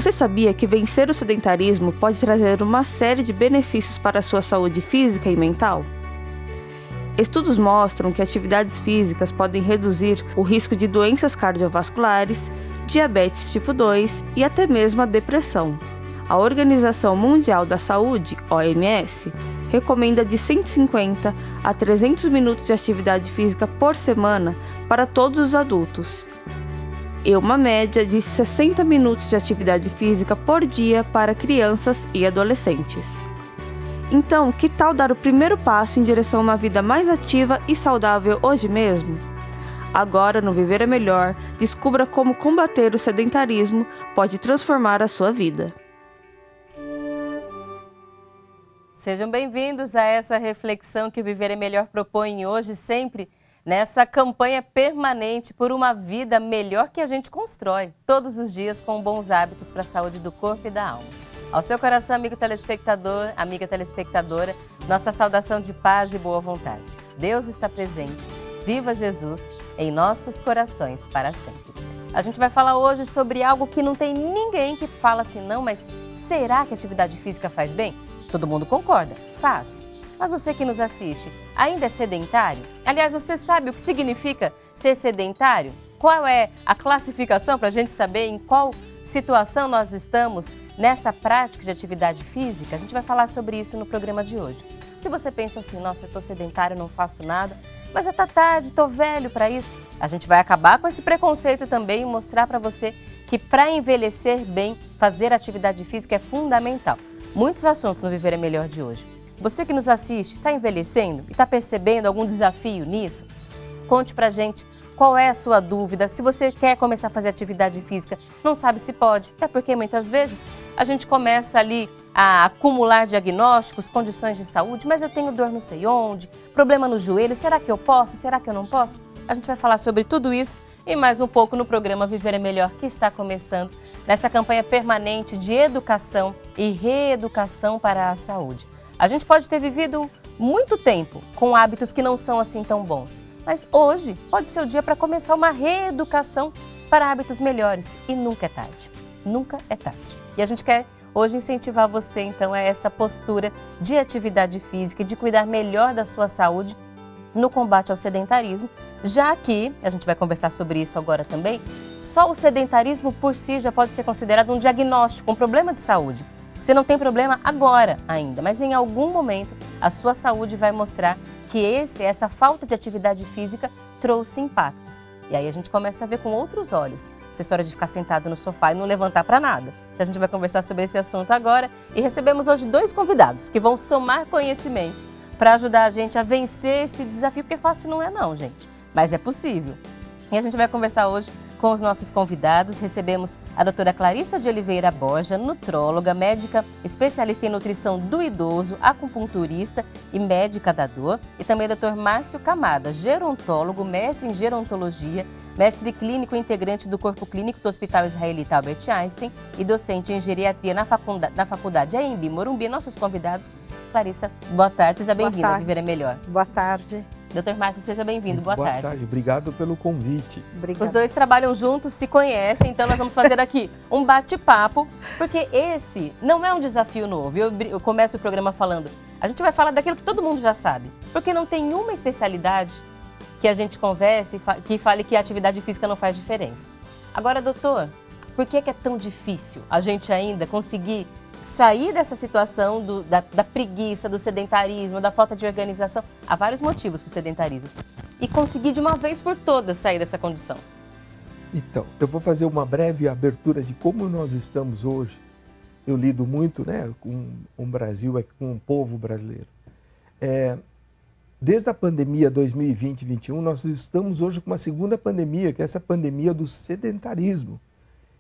Você sabia que vencer o sedentarismo pode trazer uma série de benefícios para a sua saúde física e mental? Estudos mostram que atividades físicas podem reduzir o risco de doenças cardiovasculares, diabetes tipo 2 e até mesmo a depressão. A Organização Mundial da Saúde, OMS, recomenda de 150 a 300 minutos de atividade física por semana para todos os adultos e uma média de 60 minutos de atividade física por dia para crianças e adolescentes. Então, que tal dar o primeiro passo em direção a uma vida mais ativa e saudável hoje mesmo? Agora, no Viver é Melhor, descubra como combater o sedentarismo pode transformar a sua vida. Sejam bem-vindos a essa reflexão que o Viver é Melhor propõe hoje, sempre nessa campanha permanente por uma vida melhor que a gente constrói todos os dias com bons hábitos para a saúde do corpo e da alma. Ao seu coração, amigo telespectador, amiga telespectadora, nossa saudação de paz e boa vontade. Deus está presente. Viva Jesus em nossos corações para sempre. A gente vai falar hoje sobre algo que não tem ninguém que fala assim, não, mas será que atividade física faz bem? Todo mundo concorda, faz. Mas você que nos assiste, ainda é sedentário? Aliás, você sabe o que significa ser sedentário? Qual é a classificação para a gente saber em qual situação nós estamos nessa prática de atividade física? A gente vai falar sobre isso no programa de hoje. Se você pensa assim, nossa, eu estou sedentário, não faço nada, mas já está tarde, estou velho para isso, a gente vai acabar com esse preconceito também e mostrar para você que para envelhecer bem, fazer atividade física é fundamental. Muitos assuntos no Viver é Melhor de hoje. Você que nos assiste, está envelhecendo e está percebendo algum desafio nisso? Conte pra gente qual é a sua dúvida. Se você quer começar a fazer atividade física, não sabe se pode. Até porque muitas vezes a gente começa ali a acumular diagnósticos, condições de saúde, mas eu tenho dor não sei onde, problema no joelho, será que eu posso? Será que eu não posso? A gente vai falar sobre tudo isso e mais um pouco no programa Viver é Melhor, que está começando nessa campanha permanente de educação e reeducação para a saúde. A gente pode ter vivido muito tempo com hábitos que não são assim tão bons, mas hoje pode ser o dia para começar uma reeducação para hábitos melhores e nunca é tarde, nunca é tarde. E a gente quer hoje incentivar você então a essa postura de atividade física e de cuidar melhor da sua saúde no combate ao sedentarismo, já que, a gente vai conversar sobre isso agora também, só o sedentarismo por si já pode ser considerado um diagnóstico, um problema de saúde. Você não tem problema agora ainda, mas em algum momento a sua saúde vai mostrar que essa falta de atividade física trouxe impactos. E aí a gente começa a ver com outros olhos essa história de ficar sentado no sofá e não levantar para nada. Então a gente vai conversar sobre esse assunto agora e recebemos hoje 2 convidados que vão somar conhecimentos para ajudar a gente a vencer esse desafio, porque fácil não é não, gente, mas é possível. E a gente vai conversar hoje com os nossos convidados. Recebemos a doutora Clarissa de Oliveira Borja, nutróloga, médica especialista em nutrição do idoso, acupunturista e médica da dor. E também o Dr. Márcio Camada, gerontólogo, mestre em gerontologia, mestre clínico integrante do Corpo Clínico do Hospital Israelita Albert Einstein e docente em geriatria na Faculdade AMB Morumbi. Nossos convidados. Clarissa, boa tarde, seja bem-vinda a Viver é Melhor. Boa tarde. Doutor Márcio, seja bem-vindo. Boa tarde. Boa tarde, obrigado pelo convite. Obrigada. Os dois trabalham juntos, se conhecem, então nós vamos fazer aqui um bate-papo, porque esse não é um desafio novo. Eu começo o programa falando, a gente vai falar daquilo que todo mundo já sabe, porque não tem uma especialidade que a gente converse que fale que a atividade física não faz diferença. Agora, doutor, por que é tão difícil a gente ainda conseguir sair dessa situação da preguiça, do sedentarismo, da falta de organização? Há vários motivos para o sedentarismo. E conseguir de uma vez por todas sair dessa condição. Então, eu vou fazer uma breve abertura de como nós estamos hoje. Eu lido muito, né, com o Brasil, com o povo brasileiro. Desde a pandemia 2020-21, nós estamos hoje com uma segunda pandemia, que é essa pandemia do sedentarismo.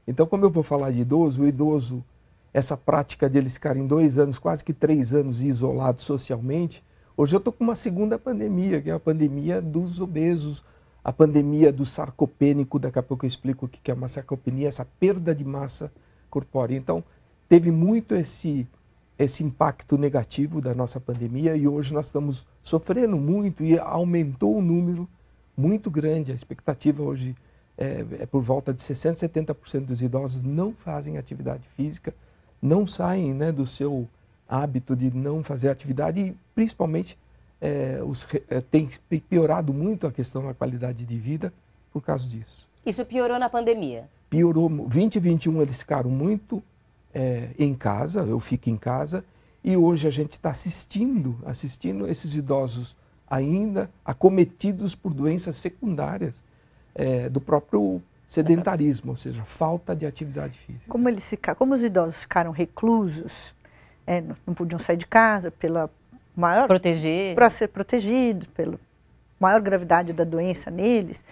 Então, como eu vou falar de idoso, o idoso, essa prática de eles ficarem 2 anos, quase que 3 anos isolados socialmente, hoje eu estou com uma segunda pandemia, que é a pandemia dos obesos, a pandemia do sarcopênico. Daqui a pouco eu explico o que é uma sarcopenia, essa perda de massa corpórea. Então, teve muito esse impacto negativo da nossa pandemia e hoje nós estamos sofrendo muito e aumentou o número muito grande. A expectativa hoje por volta de 60%, 70% dos idosos não fazem atividade física, não saem, né, do seu hábito de não fazer atividade e, principalmente, tem piorado muito a questão da qualidade de vida por causa disso. Isso piorou na pandemia? Piorou. 2021 eles ficaram muito em casa, eu fico em casa, e hoje a gente está assistindo esses idosos ainda acometidos por doenças secundárias do próprio sedentarismo, ou seja, falta de atividade física. Como os idosos ficaram reclusos, não podiam sair de casa para ser protegidos, pela maior gravidade da doença neles,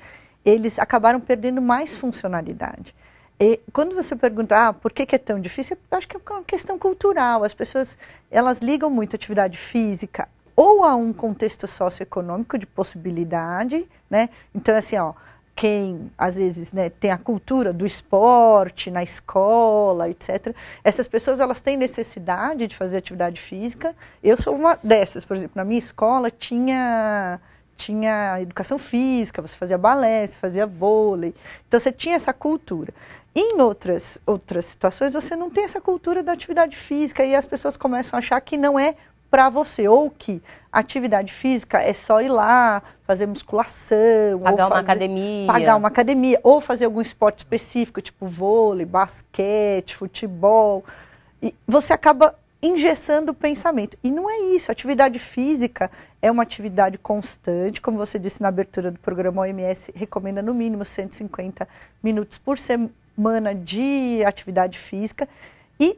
eles acabaram perdendo mais funcionalidade. E quando você pergunta, por que é tão difícil, eu acho que é uma questão cultural. As pessoas, elas ligam muito a atividade física ou a um contexto socioeconômico de possibilidade, né? Então, assim, quem às vezes, né, tem a cultura do esporte na escola, etc. Essas pessoas, elas têm necessidade de fazer atividade física. Eu sou uma dessas, por exemplo, na minha escola tinha educação física, você fazia balé, você fazia vôlei, então você tinha essa cultura. Em outras situações você não tem essa cultura da atividade física e as pessoas começam a achar que não é para você, ou que atividade física é só ir lá, fazer musculação, pagar uma academia, ou fazer algum esporte específico, tipo vôlei, basquete, futebol, e você acaba engessando o pensamento. E não é isso, a atividade física é uma atividade constante, como você disse na abertura do programa, a OMS recomenda no mínimo 150 minutos por semana de atividade física, e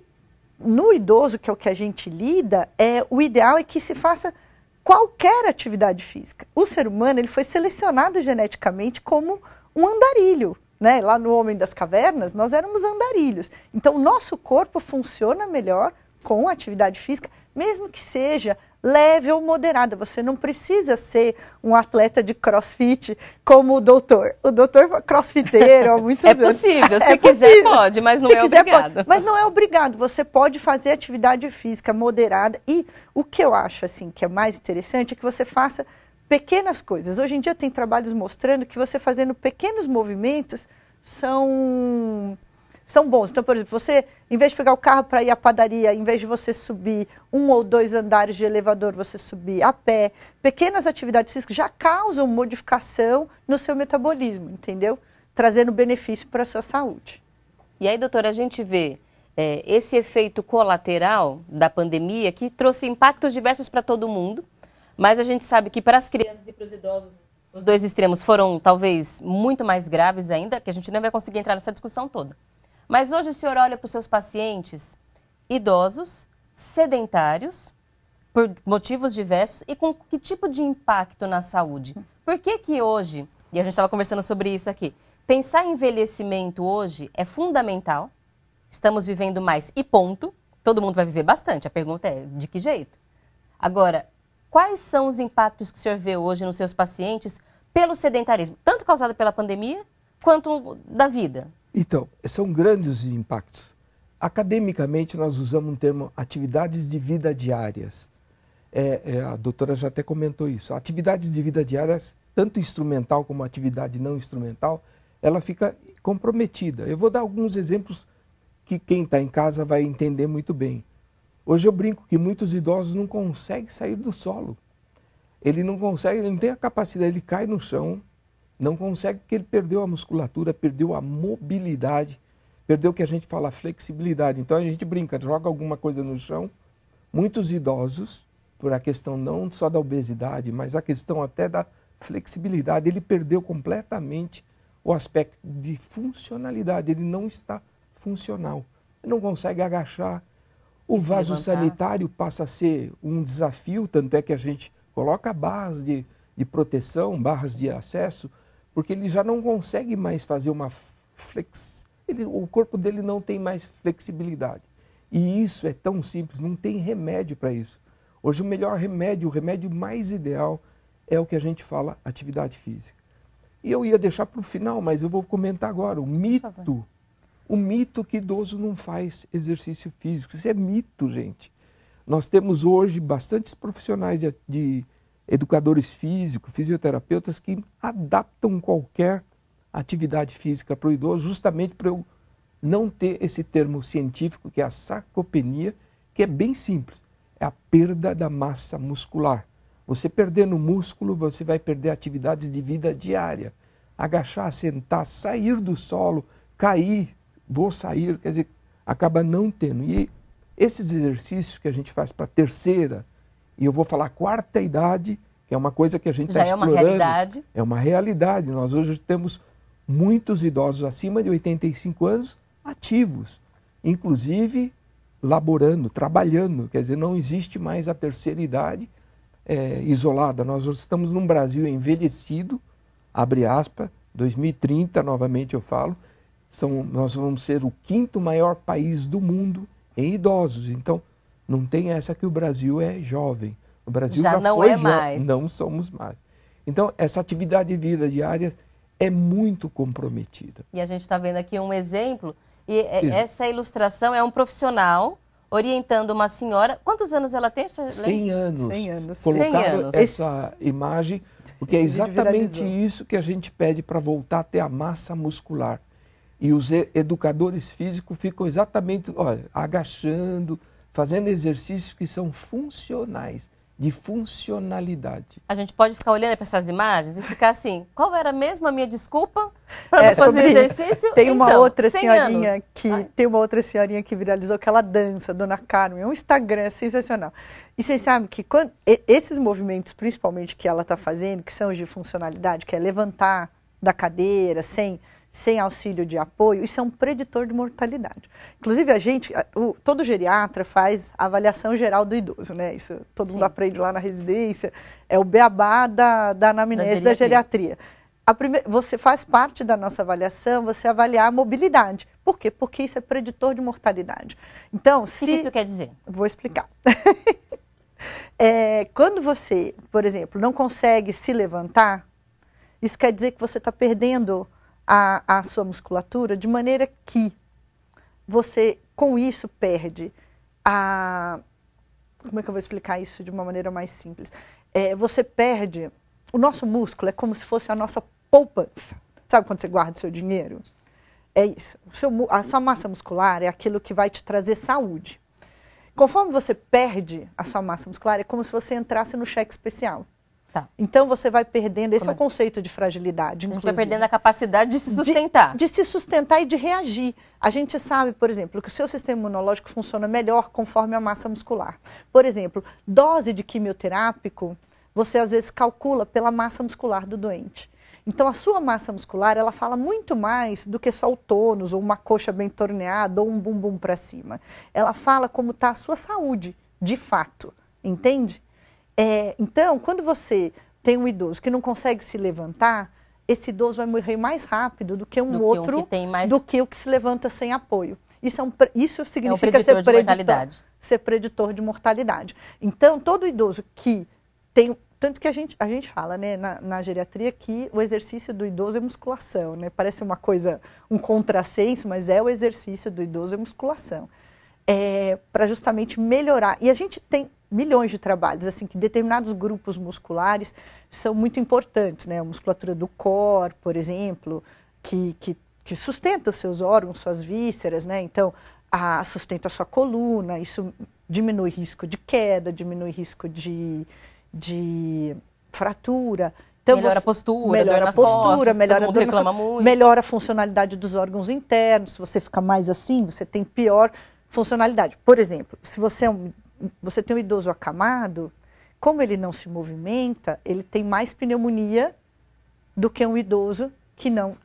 no idoso, que é o que a gente lida, o ideal é que se faça qualquer atividade física. O ser humano, ele foi selecionado geneticamente como um andarilho, né? Lá no Homem das Cavernas, nós éramos andarilhos. Então, o nosso corpo funciona melhor com atividade física, mesmo que seja leve ou moderada. Você não precisa ser um atleta de crossfit como o doutor. O doutor crossfiteiro há muitos anos. Possível, se quiser pode, mas não é obrigado. Mas não é obrigado, você pode fazer atividade física moderada. E o que eu acho assim, que é mais interessante é que você faça pequenas coisas. Hoje em dia tem trabalhos mostrando que você fazendo pequenos movimentos são bons. Então, por exemplo, você, em vez de pegar o carro para ir à padaria, em vez de você subir 1 ou 2 andares de elevador, você subir a pé, pequenas atividades físicas já causam modificação no seu metabolismo, entendeu? Trazendo benefício para a sua saúde. E aí, doutora, a gente vê esse efeito colateral da pandemia que trouxe impactos diversos para todo mundo, mas a gente sabe que para as crianças e para os idosos, os dois extremos foram talvez muito mais graves ainda, que a gente não vai conseguir entrar nessa discussão toda. Mas hoje o senhor olha para os seus pacientes idosos, sedentários, por motivos diversos e com que tipo de impacto na saúde? Por que hoje, e a gente estava conversando sobre isso aqui, pensar em envelhecimento hoje é fundamental, estamos vivendo mais e ponto, todo mundo vai viver bastante, a pergunta é de que jeito? Agora, quais são os impactos que o senhor vê hoje nos seus pacientes pelo sedentarismo, tanto causado pela pandemia quanto da vida? Então, são grandes os impactos. Academicamente, nós usamos um termo atividades de vida diárias. A doutora já até comentou isso. Atividades de vida diárias, tanto instrumental como atividade não instrumental, ela fica comprometida. Eu vou dar alguns exemplos que quem está em casa vai entender muito bem. Hoje eu brinco que muitos idosos não conseguem sair do solo. Ele não consegue, ele não tem a capacidade, ele cai no chão, não consegue porque ele perdeu a musculatura, perdeu a mobilidade, perdeu o que a gente fala, a flexibilidade. Então a gente brinca, joga alguma coisa no chão. Muitos idosos, por a questão não só da obesidade, mas a questão até da flexibilidade, ele perdeu completamente o aspecto de funcionalidade, ele não está funcional, ele não consegue agachar. O vaso sanitário passa a ser um desafio, tanto é que a gente coloca barras de proteção, barras de acesso, porque ele já não consegue mais fazer uma o corpo dele não tem mais flexibilidade. E isso é tão simples, não tem remédio para isso. Hoje o melhor remédio, o remédio mais ideal é o que a gente fala, atividade física. E eu ia deixar para o final, mas eu vou comentar agora, o mito que idoso não faz exercício físico. Isso é mito, gente. Nós temos hoje bastantes profissionais de educadores físicos, fisioterapeutas que adaptam qualquer atividade física para o idoso, justamente para eu não ter esse termo científico, que é a sarcopenia, que é bem simples. É a perda da massa muscular. Você perdendo músculo, você vai perder atividades de vida diária. Agachar, sentar, sair do solo, cair, vou sair, quer dizer, acaba não tendo. E esses exercícios que a gente faz para a terceira, e eu vou falar quarta idade, que é uma coisa que a gente está explorando. Já é uma realidade. É uma realidade. Nós hoje temos muitos idosos acima de 85 anos ativos, inclusive laborando, trabalhando. Quer dizer, não existe mais a terceira idade isolada. Nós estamos num Brasil envelhecido, abre aspas, 2030, novamente eu falo, nós vamos ser o 5º maior país do mundo em idosos. Então, não tem essa que o Brasil é jovem. O Brasil já não foi mais. Não somos mais. Então, essa atividade de vida diária é muito comprometida. E a gente está vendo aqui um exemplo, e essa ilustração é um profissional orientando uma senhora. Quantos anos ela tem? 100 anos. 100 anos. Colocaram essa imagem, porque é exatamente isso que a gente pede para voltar a ter a massa muscular. E os educadores físicos ficam exatamente, olha, agachando, fazendo exercícios que são funcionais, de funcionalidade. A gente pode ficar olhando para essas imagens e ficar assim, qual era mesmo a minha desculpa para não fazer exercício? Tem uma outra senhorinha que viralizou, que ela dança, Dona Carmen, é um Instagram sensacional. E vocês sabem que esses movimentos, principalmente que ela está fazendo, que são os de funcionalidade, que é levantar da cadeira sem auxílio de apoio, isso é um preditor de mortalidade. Inclusive, todo geriatra faz a avaliação geral do idoso, né? Isso todo mundo aprende lá na residência, é o beabá da anamnese da geriatria. Você faz parte da nossa avaliação, você avaliar a mobilidade. Por quê? Porque isso é preditor de mortalidade. Então, o que isso quer dizer? Vou explicar. Quando você, por exemplo, não consegue se levantar, isso quer dizer que você está perdendo a sua musculatura, de maneira que você, com isso, perde como é que eu vou explicar isso de uma maneira mais simples? Você perde, o nosso músculo é como se fosse a nossa poupança. Sabe quando você guarda o seu dinheiro? É isso. A sua massa muscular é aquilo que vai te trazer saúde. Conforme você perde a sua massa muscular, é como se você entrasse no cheque especial. Tá. Então você vai perdendo, esse é o conceito de fragilidade. A gente vai perdendo a capacidade de se sustentar. De se sustentar e de reagir. A gente sabe, por exemplo, que o seu sistema imunológico funciona melhor conforme a massa muscular. Por exemplo, dose de quimioterápico, você às vezes calcula pela massa muscular do doente. Então a sua massa muscular, ela fala muito mais do que só o tônus, ou uma coxa bem torneada, ou um bumbum para cima. Ela fala como está a sua saúde, de fato, entende? Então, quando você tem um idoso que não consegue se levantar, esse idoso vai morrer mais rápido do que do que o que se levanta sem apoio. Isso significa ser preditor de mortalidade. Então, todo idoso que tem... Tanto que a gente fala, né, na geriatria, que o exercício do idoso é musculação, né? Parece uma coisa, um contrassenso, mas o exercício do idoso é musculação. Para justamente melhorar. E a gente tem milhões de trabalhos, assim, que determinados grupos musculares são muito importantes, né? A musculatura do core, por exemplo, que sustenta os seus órgãos, suas vísceras, né? Então, sustenta a sua coluna, isso diminui risco de queda, diminui risco de fratura. Então, melhora a postura, melhora a postura, melhora a funcionalidade dos órgãos internos. Se você fica mais assim, você tem pior funcionalidade. Por exemplo, se você tem um idoso acamado, como ele não se movimenta, ele tem mais pneumonia do que um idoso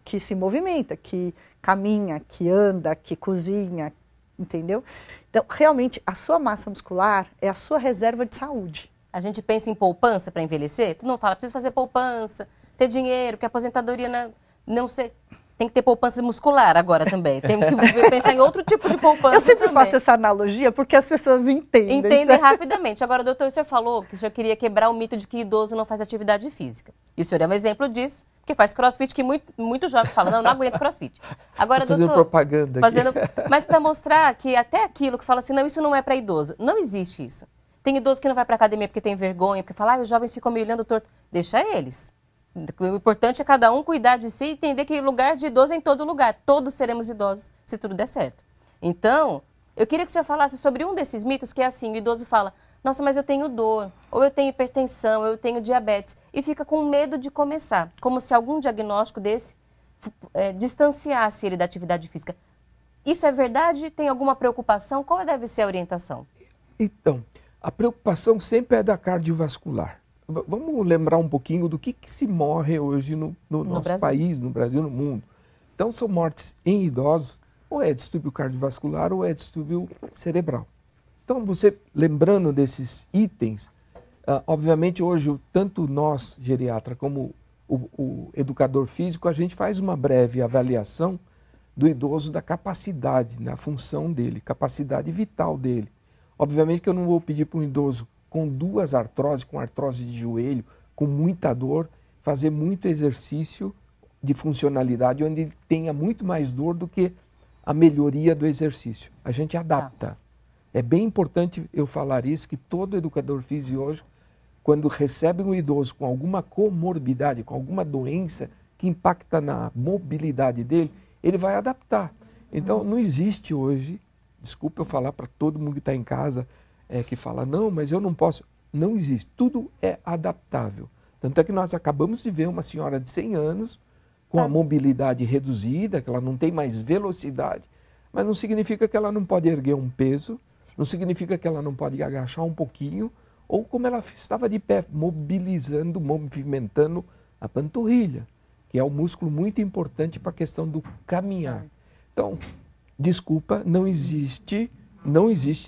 que se movimenta, que caminha, que anda, que cozinha, entendeu? Então, realmente, a sua massa muscular é a sua reserva de saúde. A gente pensa em poupança para envelhecer? Tu não fala, preciso fazer poupança, ter dinheiro, porque a aposentadoria não sei... Tem que ter poupança muscular agora também. Tem que pensar em outro tipo de poupança. Eu sempre faço essa analogia porque as pessoas entendem. Entendem rapidamente. Agora, doutor, o senhor falou que o senhor queria quebrar o mito de que idoso não faz atividade física. E o senhor é um exemplo disso, porque faz crossfit, que muito jovem fala, não aguento crossfit. Agora, doutor... Fazendo propaganda aqui. Mas para mostrar que até aquilo que fala assim, não, isso não é para idoso. Não existe isso. Tem idoso que não vai para academia porque tem vergonha, porque fala, os jovens ficam me olhando torto. Deixa eles. O importante é cada um cuidar de si e entender que lugar de idoso é em todo lugar. Todos seremos idosos, se tudo der certo. Então, eu queria que o senhor falasse sobre um desses mitos, que é assim, o idoso fala, nossa, mas eu tenho dor, ou eu tenho hipertensão, ou eu tenho diabetes, e fica com medo de começar, como se algum diagnóstico desse distanciasse ele da atividade física. Isso é verdade? Tem alguma preocupação? Qual deve ser a orientação? Então, a preocupação sempre é da cardiovascular. Vamos lembrar um pouquinho do que se morre hoje no nosso país, no Brasil, no mundo. Então, são mortes em idosos, ou é distúrbio cardiovascular ou é distúrbio cerebral. Então, você lembrando desses itens, obviamente hoje, tanto nós, geriatra, como o educador físico, a gente faz uma breve avaliação do idoso, da capacidade, na função dele, capacidade vital dele. Obviamente que eu não vou pedir para um idoso com duas artroses, com artrose de joelho, com muita dor, fazer muito exercício de funcionalidade, onde ele tenha muito mais dor do que a melhoria do exercício. A gente adapta. É bem importante eu falar isso, que todo educador físico hoje, quando recebe um idoso com alguma comorbidade, com alguma doença que impacta na mobilidade dele, ele vai adaptar. Então, não existe hoje, desculpa eu falar para todo mundo que está em casa, que fala, não, mas eu não posso. Não existe. Tudo é adaptável. Tanto é que nós acabamos de ver uma senhora de 100 anos com a mobilidade reduzida, que ela não tem mais velocidade, mas não significa que ela não pode erguer um peso, não significa que ela não pode agachar um pouquinho, ou como ela estava de pé, mobilizando, movimentando a panturrilha, que é um músculo muito importante para a questão do caminhar. Então, desculpa, não existe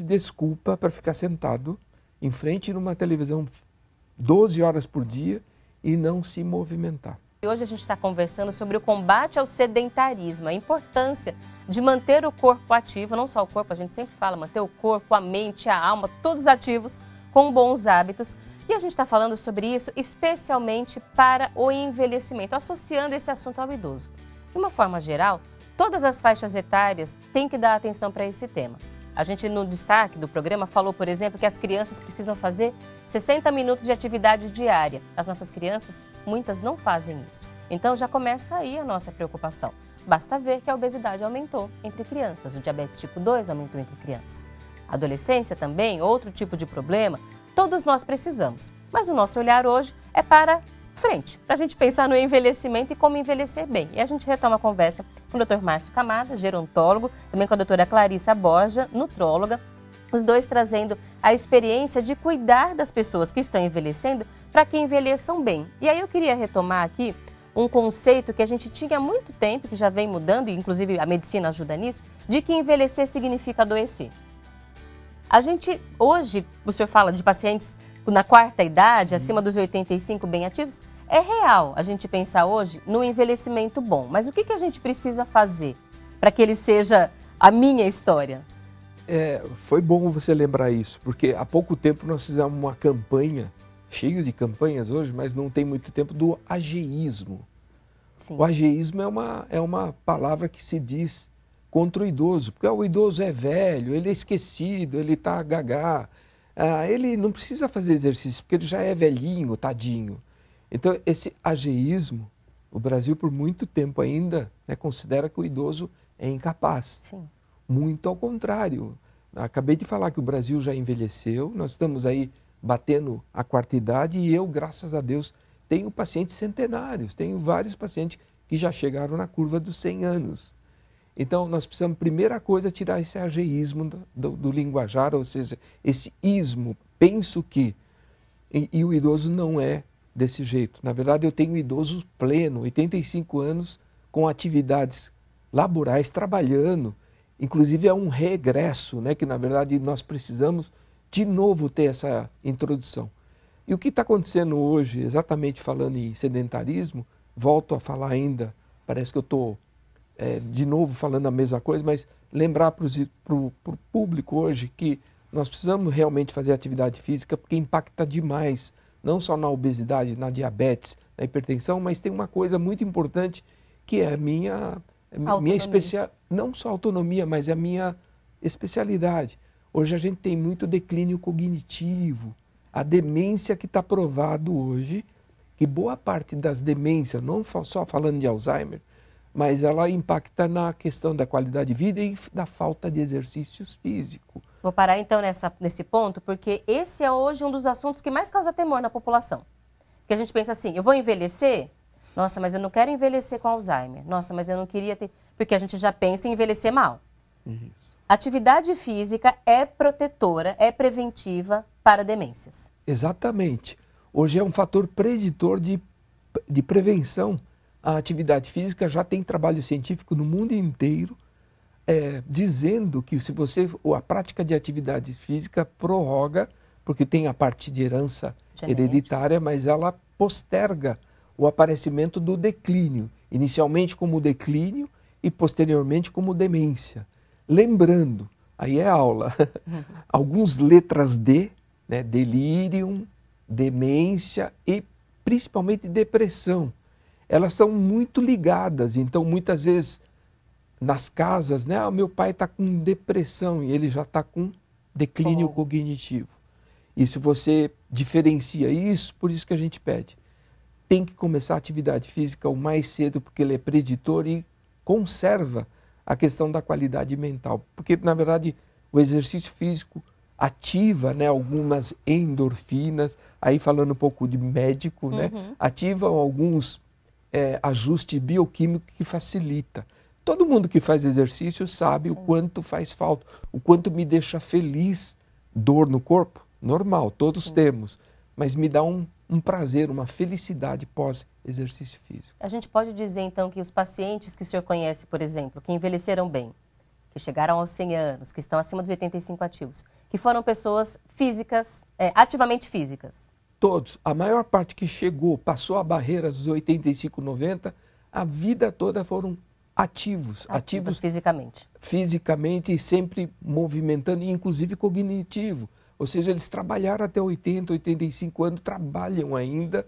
desculpa para ficar sentado em frente numa televisão 12 horas por dia e não se movimentar. Hoje a gente está conversando sobre o combate ao sedentarismo, a importância de manter o corpo ativo, não só o corpo, a gente sempre fala, manter o corpo, a mente, a alma, todos ativos, com bons hábitos. E a gente está falando sobre isso especialmente para o envelhecimento, associando esse assunto ao idoso. De uma forma geral, todas as faixas etárias têm que dar atenção para esse tema. A gente, no destaque do programa, falou, por exemplo, que as crianças precisam fazer 60 minutos de atividade diária. As nossas crianças, muitas não fazem isso. Então já começa aí a nossa preocupação. Basta ver que a obesidade aumentou entre crianças, o diabetes tipo 2 aumentou entre crianças. A adolescência também, outro tipo de problema, todos nós precisamos. Mas o nosso olhar hoje é para frente, para a gente pensar no envelhecimento e como envelhecer bem. E a gente retoma a conversa com o Dr. Márcio Camada, gerontólogo, também com a doutora Clarissa Borja, nutróloga, os dois trazendo a experiência de cuidar das pessoas que estão envelhecendo para que envelheçam bem. E aí eu queria retomar aqui um conceito que a gente tinha há muito tempo, que já vem mudando, e inclusive a medicina ajuda nisso, de que envelhecer significa adoecer. A gente, hoje, o senhor fala de pacientes na quarta idade, acima dos 85, bem ativos, é real a gente pensar hoje no envelhecimento bom. Mas o que a gente precisa fazer para que ele seja a minha história? Foi bom você lembrar isso, porque há pouco tempo nós fizemos uma campanha, cheio de campanhas hoje, mas não tem muito tempo, do ageísmo. Sim. O ageísmo é uma palavra que se diz contra o idoso, porque o idoso é velho, ele é esquecido, ele está gagá, ele não precisa fazer exercício, porque ele já é velhinho, tadinho. Então, esse ageísmo, o Brasil por muito tempo ainda considera que o idoso é incapaz. Sim. Muito ao contrário. Acabei de falar que o Brasil já envelheceu, nós estamos aí batendo a quarta idade e eu, graças a Deus, tenho pacientes centenários, tenho vários pacientes que já chegaram na curva dos 100 anos. Então, nós precisamos, primeira coisa, tirar esse ageísmo do linguajar, ou seja, esse ismo, penso que, e o idoso não é desse jeito. Na verdade, eu tenho um idoso pleno, 85 anos, com atividades laborais, trabalhando. Inclusive, é um regresso, que na verdade nós precisamos de novo ter essa introdução. E o que está acontecendo hoje, exatamente falando em sedentarismo, volto a falar ainda, parece que eu estou de novo falando a mesma coisa, mas lembrar para o público hoje que nós precisamos realmente fazer atividade física porque impacta demais, não só na obesidade, na diabetes, na hipertensão, mas tem uma coisa muito importante que é a minha não só autonomia, mas a minha especialidade. Hoje a gente tem muito declínio cognitivo, a demência que está provado hoje, que boa parte das demências, não só falando de Alzheimer, mas ela impacta na questão da qualidade de vida e da falta de exercícios físicos. Vou parar então nesse ponto, porque esse é hoje um dos assuntos que mais causa temor na população. Porque a gente pensa assim, eu vou envelhecer? Nossa, mas eu não quero envelhecer com Alzheimer. Nossa, mas eu não queria ter... Porque a gente já pensa em envelhecer mal. Isso. Atividade física é protetora, é preventiva para demências. Exatamente. Hoje é um fator preditor de prevenção. A atividade física já tem trabalho científico no mundo inteiro dizendo que se a prática de atividade física prorroga, porque tem a parte de herança hereditária, mas ela posterga o aparecimento do declínio, inicialmente como declínio e posteriormente como demência. Lembrando, aí é aula, algumas letras D, né, delírio, demência e principalmente depressão, elas são muito ligadas, então muitas vezes nas casas, né, meu pai está com depressão e ele já está com declínio cognitivo. E se você diferencia isso, por isso que a gente pede, tem que começar a atividade física o mais cedo, porque ele é preditor e conserva a questão da qualidade mental. Porque, na verdade, o exercício físico ativa, né, algumas endorfinas, aí falando um pouco de médico, né, ativam alguns ajustes bioquímicos que facilita. Todo mundo que faz exercício sabe o quanto faz falta, o quanto me deixa feliz. Dor no corpo? Normal, todos temos, mas me dá um prazer, uma felicidade pós-exercício físico. A gente pode dizer, então, que os pacientes que o senhor conhece, por exemplo, que envelheceram bem, que chegaram aos 100 anos, que estão acima dos 85 ativos, que foram pessoas físicas, ativamente físicas? Todos. A maior parte que chegou, passou a barreira dos 85, 90, a vida toda foram ativos fisicamente. Fisicamente e sempre movimentando, inclusive cognitivo. Ou seja, eles trabalharam até 80, 85 anos, trabalham ainda,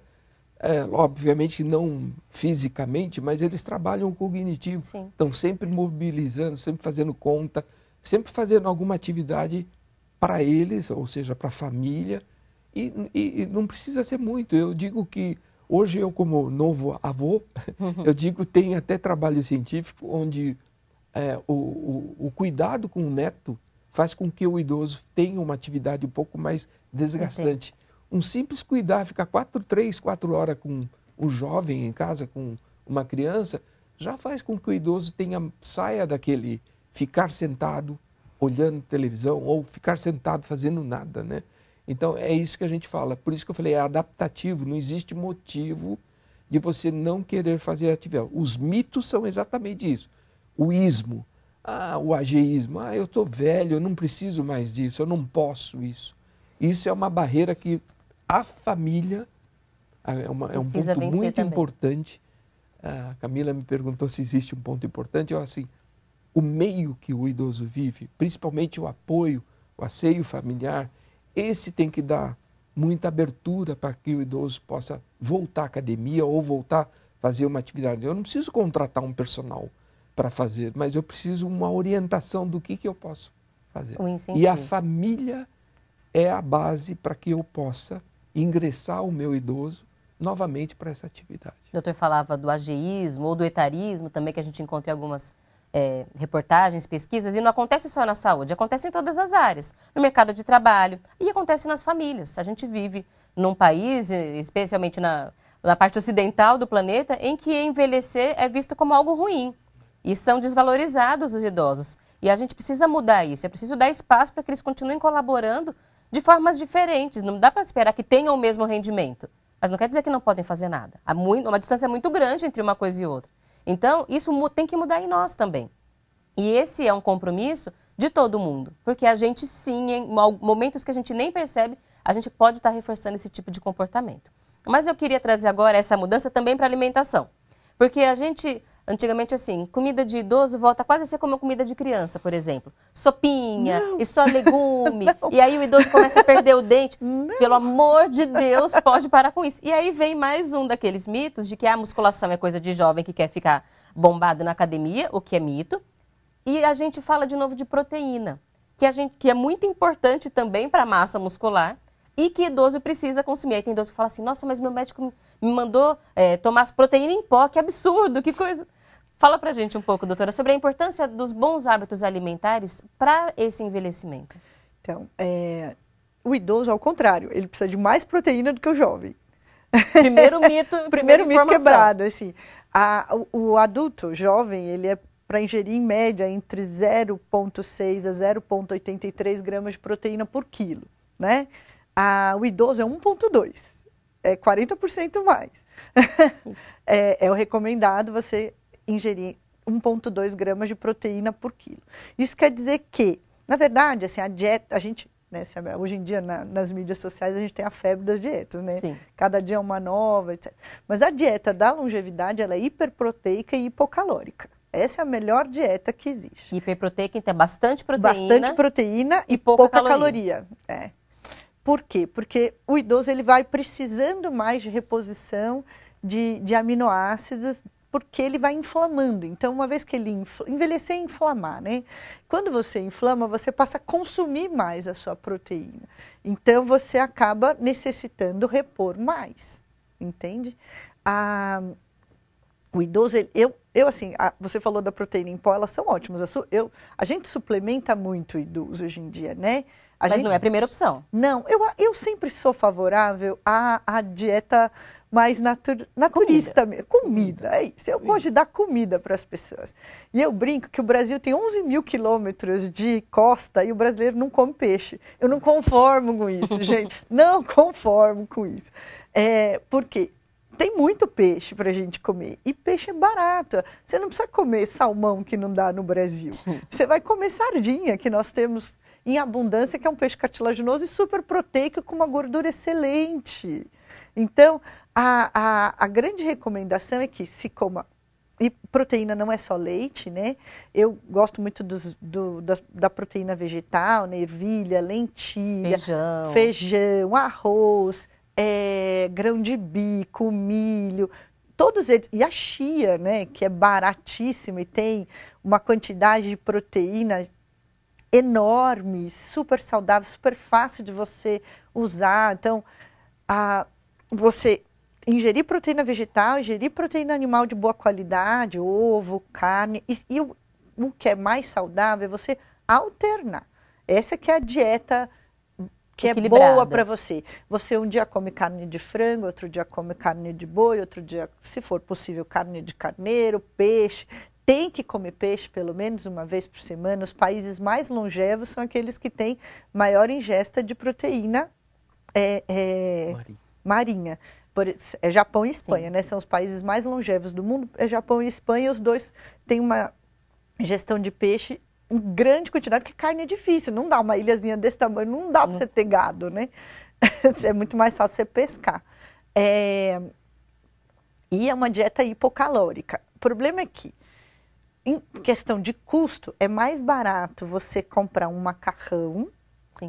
obviamente não fisicamente, mas eles trabalham o cognitivo. Sim. Estão sempre mobilizando, sempre fazendo conta, sempre fazendo alguma atividade para eles, ou seja, para a família. E não precisa ser muito. Eu digo que hoje eu, como novo avô, eu digo tem até trabalho científico onde o cuidado com o neto faz com que o idoso tenha uma atividade um pouco mais desgastante. Um simples cuidar, ficar 3, 4 horas com um jovem em casa, com uma criança, já faz com que o idoso saia daquele ficar sentado olhando televisão ou ficar sentado fazendo nada, né? Então é isso que a gente fala. Por isso que eu falei, é adaptativo, não existe motivo de você não querer fazer atividade. Os mitos são exatamente isso. O ismo, o ageísmo, eu estou velho, eu não preciso mais disso, eu não posso isso. Isso é uma barreira que a família é um ponto muito importante. A Camila me perguntou se existe um ponto importante. Assim, o meio que o idoso vive, principalmente o apoio, o asseio familiar, esse tem que dar muita abertura para que o idoso possa voltar à academia ou voltar a fazer uma atividade. Eu não preciso contratar um personal para fazer, mas eu preciso uma orientação do que eu posso fazer. E a família é a base para que eu possa ingressar o meu idoso novamente para essa atividade. O doutor falava do ageísmo ou do etarismo também, que a gente encontra em algumas reportagens, pesquisas, e não acontece só na saúde, acontece em todas as áreas, no mercado de trabalho e acontece nas famílias. A gente vive num país, especialmente na parte ocidental do planeta, em que envelhecer é visto como algo ruim e são desvalorizados os idosos. E a gente precisa mudar isso, é preciso dar espaço para que eles continuem colaborando de formas diferentes. Não dá para esperar que tenham o mesmo rendimento, mas não quer dizer que não podem fazer nada. Há uma distância muito grande entre uma coisa e outra. Então, isso tem que mudar em nós também. E esse é um compromisso de todo mundo, porque a gente sim, em momentos que a gente nem percebe, a gente pode estar reforçando esse tipo de comportamento. Mas eu queria trazer agora essa mudança também para a alimentação, porque a gente, antigamente assim, comida de idoso volta quase a ser como comida de criança, por exemplo. Sopinha e só legume, e aí o idoso começa a perder o dente. Pelo amor de Deus, pode parar com isso. E aí vem mais um daqueles mitos de que a musculação é coisa de jovem que quer ficar bombado na academia, o que é mito. E a gente fala de novo de proteína, que é muito importante também para a massa muscular, e que idoso precisa consumir. Aí tem idoso que fala assim, nossa, mas meu médico me mandou tomar proteína em pó, que absurdo, que coisa. Fala pra gente um pouco, doutora, sobre a importância dos bons hábitos alimentares para esse envelhecimento. Então, o idoso, ao contrário, ele precisa de mais proteína do que o jovem. Primeiro mito, primeiro mito quebrado, assim. O adulto jovem, ele é para ingerir em média entre 0,6 a 0,83 gramas de proteína por quilo, né? O idoso é 1,2, é 40% mais. É o recomendado você ingerir 1,2 gramas de proteína por quilo. Isso quer dizer que, na verdade, assim, a dieta, a gente, né, hoje em dia nas mídias sociais a gente tem a febre das dietas, né? Sim. Cada dia é uma nova, etc. Mas a dieta da longevidade, ela é hiperproteica e hipocalórica. Essa é a melhor dieta que existe. Hiperproteica, então, é bastante proteína. Bastante proteína e pouca caloria. Por quê? Porque o idoso ele vai precisando mais de reposição de aminoácidos, porque ele vai inflamando. Então, uma vez que ele envelhecer e inflamar, né? Quando você inflama, você passa a consumir mais a sua proteína. Então, você acaba necessitando repor mais, entende? O idoso, assim, você falou da proteína em pó, elas são ótimas. A gente suplementa muito o idoso hoje em dia, né? Mas não é a primeira opção. Não, eu sempre sou favorável à dieta mais naturista mesmo. Comida, é isso. Eu gosto de dar comida para as pessoas. E eu brinco que o Brasil tem 11 mil quilômetros de costa e o brasileiro não come peixe. Eu não conformo com isso, gente. Não conformo com isso. Por quê? Tem muito peixe para a gente comer. E peixe é barato. Você não precisa comer salmão que não dá no Brasil. Você vai comer sardinha, que nós temos em abundância, que é um peixe cartilaginoso e super proteico, com uma gordura excelente. Então, a grande recomendação é que se coma. E proteína não é só leite, né? Eu gosto muito da proteína vegetal, né? Ervilha, lentilha, feijão, arroz, grão de bico, milho, todos eles. E a chia, né? Que é baratíssima e tem uma quantidade de proteína enorme, super saudável, super fácil de você usar. Então, você ingerir proteína vegetal, ingerir proteína animal de boa qualidade, ovo, carne, e o que é mais saudável é você alternar. Essa que é a dieta que é boa para você. Você um dia come carne de frango, outro dia come carne de boi, outro dia, se for possível, carne de carneiro, peixe. Tem que comer peixe pelo menos uma vez por semana. Os países mais longevos são aqueles que têm maior ingesta de proteína marinha. Japão e Espanha, né? São os países mais longevos do mundo. Japão e Espanha, os dois têm uma ingestão de peixe em grande quantidade, porque carne é difícil. Não dá uma ilhazinha desse tamanho, não dá para você ter gado, né? É muito mais fácil você pescar. E é uma dieta hipocalórica. O problema é que, em questão de custo, é mais barato você comprar um macarrão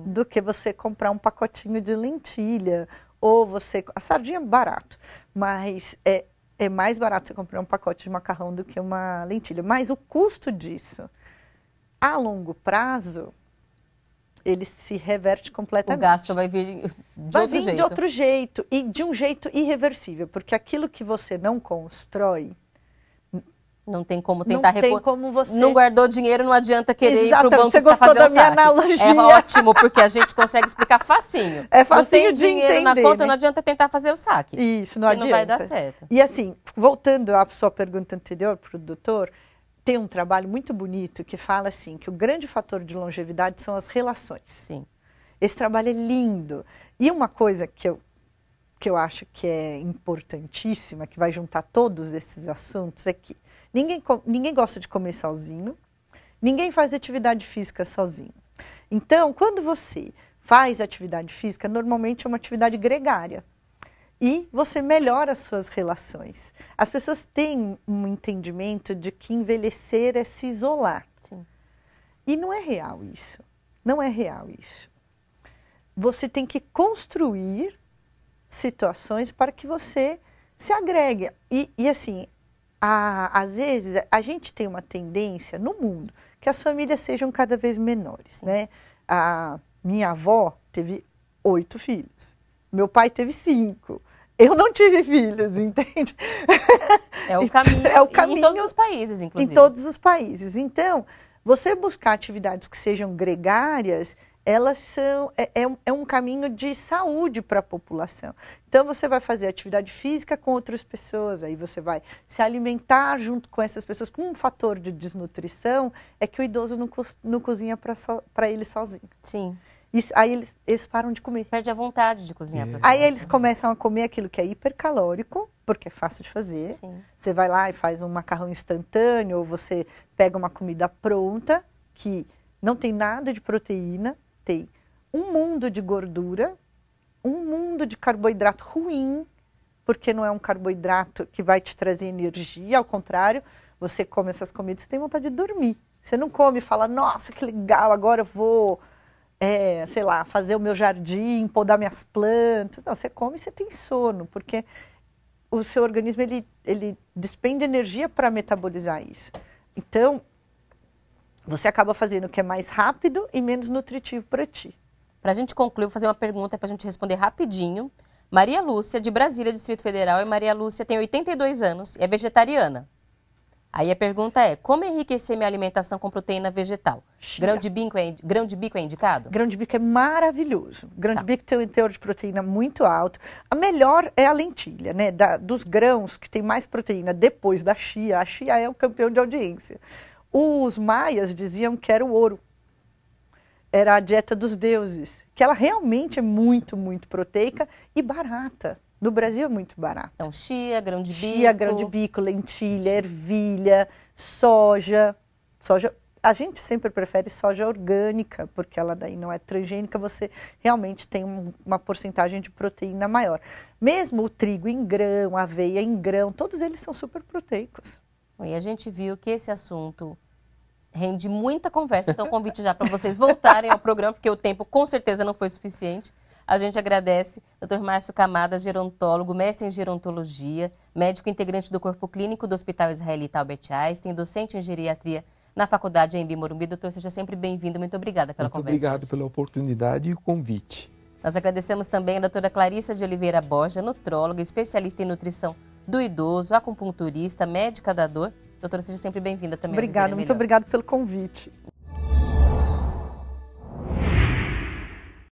do que você comprar um pacotinho de lentilha. Ou a sardinha é barato, mas é mais barato você comprar um pacote de macarrão do que uma lentilha. Mas o custo disso, a longo prazo, ele se reverte completamente. O gasto vai vir de outro jeito. E de um jeito irreversível, porque aquilo que você não constrói, não tem como tentar você... Não guardou dinheiro, não adianta querer ir para o banco você gostou fazer da o minha saque. analogia? É ótimo, porque a gente consegue explicar facinho. É facinho não tem de dinheiro entender, na conta, né? não adianta tentar fazer o saque. Isso, não adianta. Não vai dar certo. E assim, voltando à sua pergunta anterior para o doutor, tem um trabalho muito bonito que fala assim, que o grande fator de longevidade são as relações. Sim. Esse trabalho é lindo. E uma coisa que eu acho que é importantíssima, que vai juntar todos esses assuntos, é que ninguém gosta de comer sozinho, ninguém faz atividade física sozinho. Então, quando você faz atividade física, normalmente é uma atividade gregária. E você melhora as suas relações. As pessoas têm um entendimento de que envelhecer é se isolar. Sim. E não é real isso. Não é real isso. Você tem que construir situações para que você se agregue. E assim, às vezes, a gente tem uma tendência no mundo que as famílias sejam cada vez menores, né? A minha avó teve 8 filhos. Meu pai teve 5. Eu não tive filhos, entende? É o caminho, é o caminho em todos os países, inclusive. Em todos os países. Então, você buscar atividades que sejam gregárias, elas são, é um caminho de saúde para a população. Então, você vai fazer atividade física com outras pessoas, aí você vai se alimentar junto com essas pessoas. Com um fator de desnutrição é que o idoso não cozinha para ele sozinho. Sim. Aí eles param de comer. Perde a vontade de cozinhar. Aí eles começam a comer aquilo que é hipercalórico, porque é fácil de fazer. Sim. Você vai lá e faz um macarrão instantâneo, ou você pega uma comida pronta, que não tem nada de proteína, tem um mundo de gordura, um mundo de carboidrato ruim, porque não é um carboidrato que vai te trazer energia, ao contrário, você come essas comidas, você tem vontade de dormir. Você não come e fala, nossa, que legal, agora eu vou... sei lá, fazer o meu jardim, podar minhas plantas. Não, você come e você tem sono, porque o seu organismo ele despende energia para metabolizar isso. Então, você acaba fazendo o que é mais rápido e menos nutritivo para ti. Para a gente concluir, vou fazer uma pergunta para a gente responder rapidinho. Maria Lúcia, de Brasília, Distrito Federal, e Maria Lúcia tem 82 anos e é vegetariana. Aí a pergunta é, como enriquecer minha alimentação com proteína vegetal? Grão de bico é indicado? Grão de bico é maravilhoso. Grão de bico tem um teor de proteína muito alto. A melhor é a lentilha, né? Dos grãos que tem mais proteína depois da chia, a chia é o campeão de audiência. Os maias diziam que era o ouro. Era a dieta dos deuses, que ela realmente é muito, muito proteica e barata. No Brasil é muito barato. Então, chia, grão de bico. Chia, grão de bico, lentilha, ervilha, soja. A gente sempre prefere soja orgânica, porque ela daí não é transgênica, você realmente tem uma porcentagem de proteína maior. Mesmo o trigo em grão, a aveia em grão, todos eles são super proteicos. E a gente viu que esse assunto rende muita conversa, então convite já para vocês voltarem ao programa, porque o tempo com certeza não foi suficiente. A gente agradece Dr. Márcio Camada, gerontólogo, mestre em gerontologia, médico integrante do Corpo Clínico do Hospital Israelita Albert Einstein, docente em geriatria na Faculdade Anhembi Morumbi. Doutor, seja sempre bem-vindo. Muito obrigada pela conversa. Muito obrigado pela oportunidade e o convite. Nós agradecemos também a doutora Clarissa de Oliveira Borja, nutróloga, especialista em nutrição do idoso, acupunturista, médica da dor. Doutora, seja sempre bem-vinda também. Obrigada, muito obrigada pelo convite.